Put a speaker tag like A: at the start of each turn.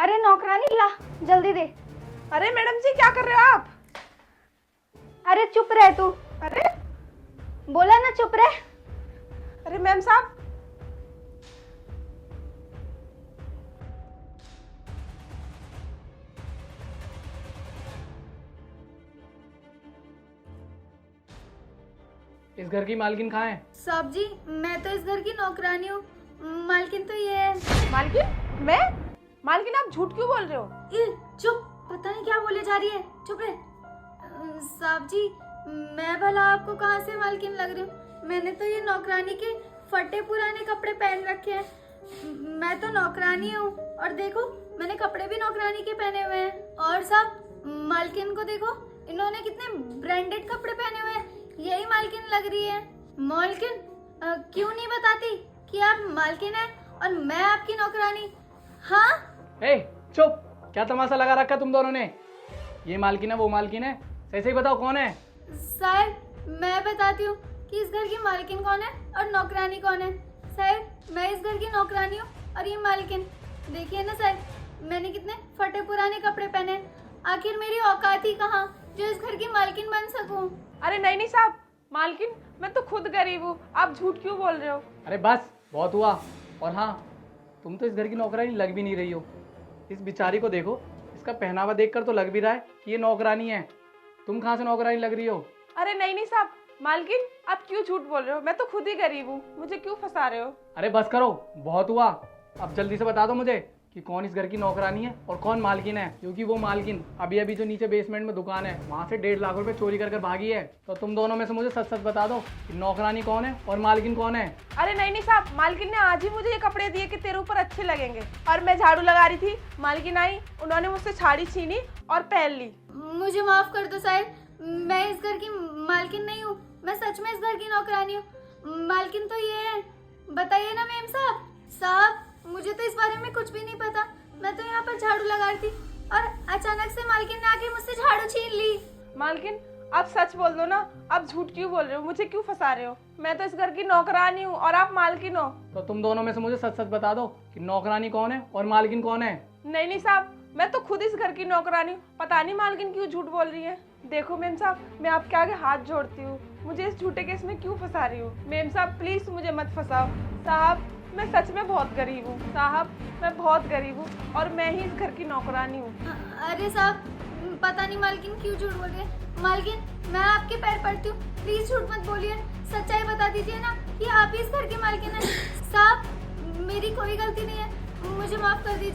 A: अरे नौकरानी ला, जल्दी दे।
B: अरे मैडम जी क्या कर रहे हो आप?
A: अरे चुप रह तू।
B: अरे
A: बोला ना चुप रह।
B: अरे मैम साहब,
C: इस घर की मालकिन कहाँ है?
A: साहब जी, मैं तो इस घर की नौकरानी हूँ, मालकिन तो ये है।
B: मालकिन? मैं? मालकिन आप झूठ क्यों बोल रहे हो?
A: चुप, पता नहीं क्या बोले जा रही है, चुप रह। साहब जी, मैं भला आपको कहाँ से मालकिन लग रही हूँ? मैंने तो ये नौकरानी के फटे पुराने कपड़े पहन रखे हैं। मैं तो नौकरानी हूँ, और देखो मैंने कपड़े भी नौकरानी के पहने हुए हैं। और साहब, मालकिन को देखो, इन्होंने कितने ब्रांडेड कपड़े पहने हुए हैं, यही मालकिन लग रही है। मालकिन क्यों नहीं बताती कि आप मालकिन हैं और मैं आपकी नौकरानी? हाँ
C: ए, चुप! क्या तमाशा लगा रखा तुम दोनों ने? ये मालकिन है, वो मालकिन है, सही सही बताओ कौन है?
A: साहब, मैं बताती हूँ कि इस घर की मालकिन कौन है और नौकरानी कौन है। साहब, मैं इस घर की नौकरानी हूँ और ये मालकिन। देखिए ना साहब, मैंने कितने फटे पुराने कपड़े पहने हैं। आखिर मेरी औकात ही कहाँ जो इस घर की मालकिन बन सकूं?
B: अरे नहीं नहीं साहब, मालकिन मैं तो खुद गरीब हूँ, आप झूठ क्यों बोल रहे हो?
C: अरे बस, बहुत हुआ। और हाँ, तुम तो इस घर की नौकरानी लग भी नहीं रही हो। इस बेचारी को देखो, इसका पहनावा देखकर तो लग भी रहा है कि ये नौकरानी है। तुम कहाँ से नौकरानी लग रही हो?
B: अरे नहीं नहीं साहब, मालकिन आप क्यों झूठ बोल रहे हो? मैं तो खुद ही गरीब हूँ, मुझे क्यों फंसा रहे हो?
C: अरे बस करो, बहुत हुआ। अब जल्दी से बता दो मुझे कि कौन इस घर की नौकरानी है और कौन मालकिन है, क्योंकि वो मालकिन अभी अभी जो नीचे बेसमेंट में दुकान है वहाँ से 1.5 लाख रुपए चोरी कर भागी है। तो तुम दोनों में से मुझे सच सच बता दो कि नौकरानी कौन है और मालकिन कौन है।
B: अरे नहीं नहीं साहब, मालकिन ने आज ही मुझे ये कपड़े दिए कि तेरे ऊपर अच्छे लगेंगे, और मैं झाड़ू लगा रही थी, मालकिन आई, उन्होंने मुझसे साड़ी छीनी और पहन ली।
A: मुझे माफ कर दो साहब, मैं इस घर की मालकिन नहीं हूँ, मैं सच में इस घर की नौकरानी हूँ। मालकिन तो ये है। बताइए ना मेम साहब। साहब, मुझे तो इस बारे में कुछ भी नहीं पता, मैं तो यहाँ पर झाड़ू लगा रही थी और अचानक से मालकिन ने आके मुझसे झाड़ू छीन ली।
B: मालकिन आप सच बोल दो ना, आप झूठ क्यों बोल रहे हो? मुझे क्यों फंसा रहे हो? मैं तो इस घर की नौकरानी हूँ और आप मालकिन हो।
C: तो तुम दोनों में से मुझे सच सच बता दो कि नौकरानी कौन है और मालकिन कौन है।
B: नहीं नहीं साहब, मैं तो खुद इस घर की नौकरानी हूँ, पता नहीं मालकिन क्यों झूठ बोल रही है। देखो मेम साहब, मैं आपके आगे हाथ जोड़ती हूँ, मुझे इस झूठे केस में क्यों फंसा रही हूँ? मेम साहब प्लीज मुझे मत फंसाओ। साहब, मैं सच में बहुत गरीब हूँ। साहब, मैं बहुत गरीब हूँ और मैं ही इस घर की नौकरानी हूँ।
A: अरे साहब, पता नहीं मालकिन क्यों झूठ बोल रही है। मालकिन, मैं आपके पैर पड़ती हूँ, प्लीज झूठ मत बोलिए, सच्चाई बता दीजिए ना कि आप ही इस घर के मालकिन हैं। साहब, मेरी कोई गलती नहीं है, मुझे माफ कर दीजिए।